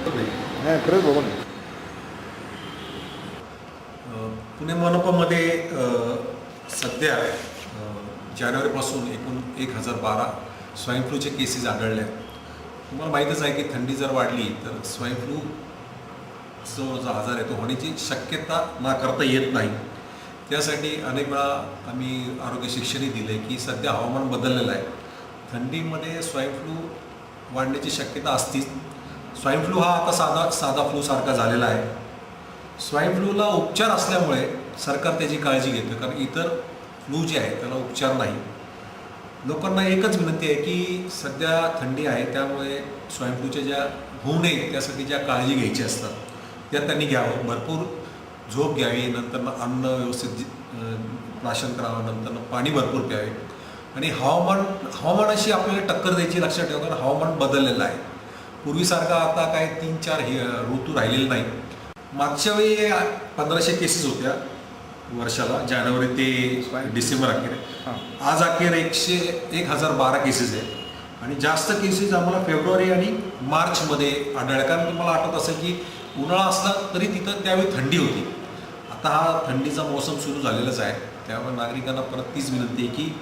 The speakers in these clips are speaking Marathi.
नाही खरंच बघून पुणे मनपामध्ये सध्या जानेवारीपासून एकूण 1012 स्वाईन फ्लूचे केसेस आढळले आहेत. तुम्हाला माहीतच आहे की थंडी जर वाढली तर स्वाईन फ्लू जो आजार आहे तो होण्याची शक्यता नाकारता येत नाही. त्यासाठी अनेक वेळा आम्ही आरोग्य शिक्षणही दिले की सध्या हवामान बदललेलं आहे. थंडीमध्ये स्वाईन फ्लू वाढण्याची शक्यता असतीच. स्वाईन फ्लू हा आता साधा फ्लूसारखा झालेला आहे. स्वाईन फ्लूला उपचार असल्यामुळे सरकार त्याची काळजी घेतं, कारण इतर फ्लू जे आहे त्याला उपचार नाही. लोकांना एकच विनंती आहे की सध्या थंडी आहे त्यामुळे स्वाईन फ्लूच्या ज्या होऊ नये त्यासाठी ज्या काळजी घ्यायची असतात त्या त्यांनी घ्यावं. भरपूर झोप घ्यावी, नंतर अन्न व्यवस्थित प्राशन करावं, नंतर पाणी भरपूर प्यावे आणि हवामानाशी आपल्याला टक्कर द्यायची लक्षात ठेवा, कारण हवामान बदललेलं आहे. पूर्वीसारखा आता काय 3-4 ऋतू राहिलेले नाही. मागच्या वेळी 1500 केसेस होत्या वर्षाला, जानेवारी ते डिसेंबर अखेर. आज अखेर 1012 केसेस आहेत आणि जास्त केसेस आम्हाला फेब्रुवारी आणि मार्चमध्ये आढळल्या. कारण तुम्हाला आठवत असेल की उन्हाळा असला तरी तिथं त्यावेळी थंडी होती. आता हा थंडीचा मोसम सुरू झालेलाच आहे. त्यामुळे नागरिकांना परत तीच विनंती आहे की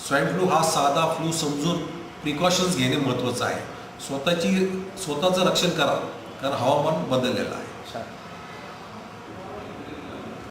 स्वाईन फ्लू हा साधा फ्लू समजून प्रिकॉशन्स घेणे महत्त्वाचं आहे. स्वतःचं रक्षण करा, कारण हवामान बदललेलं आहे.